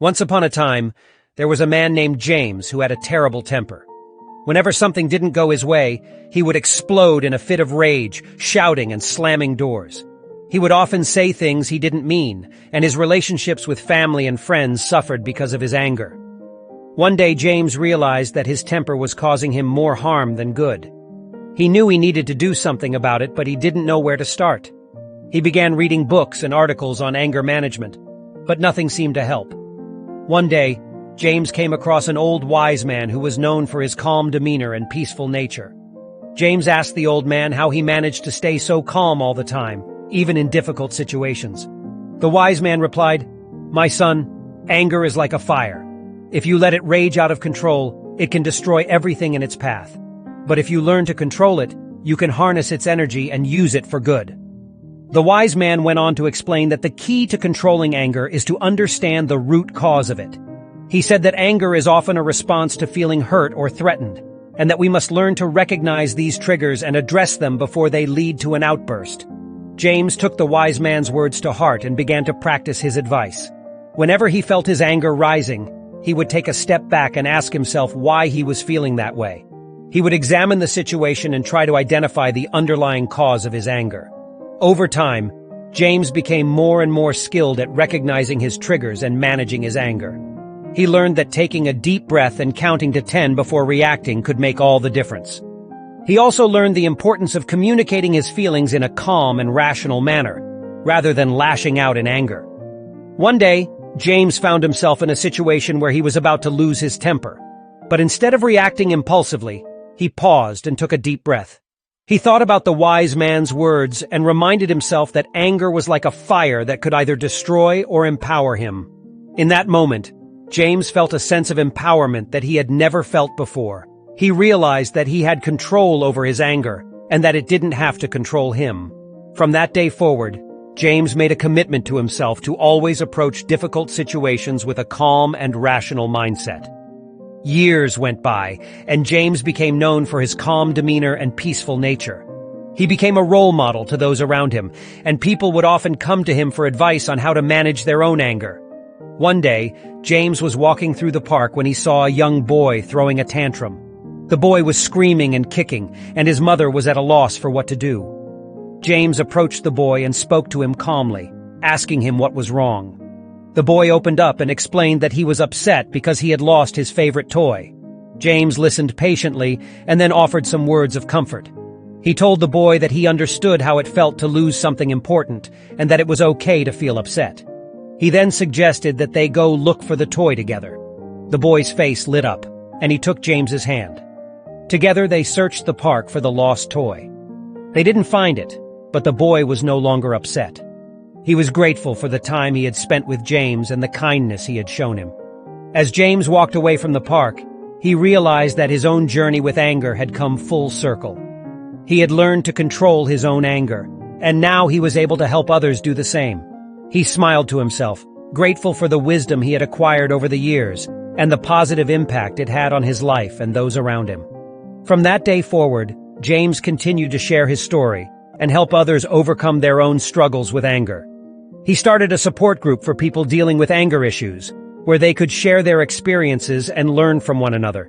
Once upon a time, there was a man named James who had a terrible temper. Whenever something didn't go his way, he would explode in a fit of rage, shouting and slamming doors. He would often say things he didn't mean, and his relationships with family and friends suffered because of his anger. One day, James realized that his temper was causing him more harm than good. He knew he needed to do something about it, but he didn't know where to start. He began reading books and articles on anger management, but nothing seemed to help. One day, James came across an old wise man who was known for his calm demeanor and peaceful nature. James asked the old man how he managed to stay so calm all the time, even in difficult situations. The wise man replied, "My son, anger is like a fire. If you let it rage out of control, it can destroy everything in its path. But if you learn to control it, you can harness its energy and use it for good." The wise man went on to explain that the key to controlling anger is to understand the root cause of it. He said that anger is often a response to feeling hurt or threatened, and that we must learn to recognize these triggers and address them before they lead to an outburst. James took the wise man's words to heart and began to practice his advice. Whenever he felt his anger rising, he would take a step back and ask himself why he was feeling that way. He would examine the situation and try to identify the underlying cause of his anger. Over time, James became more and more skilled at recognizing his triggers and managing his anger. He learned that taking a deep breath and counting to 10 before reacting could make all the difference. He also learned the importance of communicating his feelings in a calm and rational manner, rather than lashing out in anger. One day, James found himself in a situation where he was about to lose his temper. But instead of reacting impulsively, he paused and took a deep breath. He thought about the wise man's words and reminded himself that anger was like a fire that could either destroy or empower him. In that moment, James felt a sense of empowerment that he had never felt before. He realized that he had control over his anger and that it didn't have to control him. From that day forward, James made a commitment to himself to always approach difficult situations with a calm and rational mindset. Years went by, and James became known for his calm demeanor and peaceful nature. He became a role model to those around him, and people would often come to him for advice on how to manage their own anger. One day, James was walking through the park when he saw a young boy throwing a tantrum. The boy was screaming and kicking, and his mother was at a loss for what to do. James approached the boy and spoke to him calmly, asking him what was wrong. The boy opened up and explained that he was upset because he had lost his favorite toy. James listened patiently and then offered some words of comfort. He told the boy that he understood how it felt to lose something important and that it was okay to feel upset. He then suggested that they go look for the toy together. The boy's face lit up, and he took James's hand. Together they searched the park for the lost toy. They didn't find it, but the boy was no longer upset. He was grateful for the time he had spent with James and the kindness he had shown him. As James walked away from the park, he realized that his own journey with anger had come full circle. He had learned to control his own anger, and now he was able to help others do the same. He smiled to himself, grateful for the wisdom he had acquired over the years and the positive impact it had on his life and those around him. From that day forward, James continued to share his story and help others overcome their own struggles with anger. He started a support group for people dealing with anger issues, where they could share their experiences and learn from one another.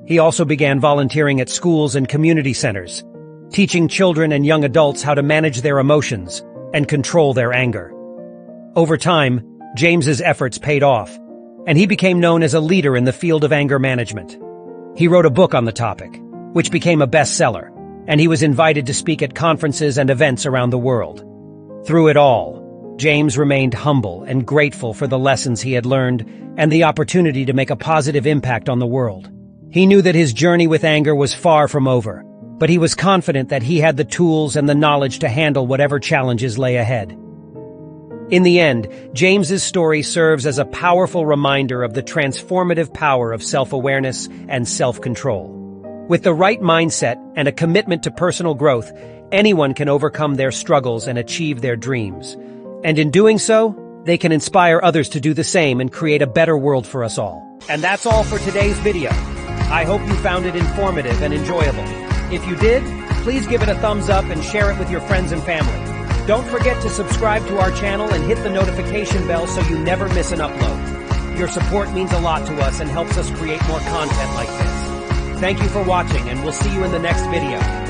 He also began volunteering at schools and community centers, teaching children and young adults how to manage their emotions and control their anger. Over time, James's efforts paid off, and he became known as a leader in the field of anger management. He wrote a book on the topic, which became a bestseller, and he was invited to speak at conferences and events around the world. Through it all, James remained humble and grateful for the lessons he had learned and the opportunity to make a positive impact on the world. He knew that his journey with anger was far from over, but he was confident that he had the tools and the knowledge to handle whatever challenges lay ahead. In the end, James's story serves as a powerful reminder of the transformative power of self-awareness and self-control. With the right mindset and a commitment to personal growth, anyone can overcome their struggles and achieve their dreams. And in doing so, they can inspire others to do the same and create a better world for us all. And that's all for today's video. I hope you found it informative and enjoyable. If you did, please give it a thumbs up and share it with your friends and family. Don't forget to subscribe to our channel and hit the notification bell so you never miss an upload. Your support means a lot to us and helps us create more content like this. Thank you for watching, and we'll see you in the next video.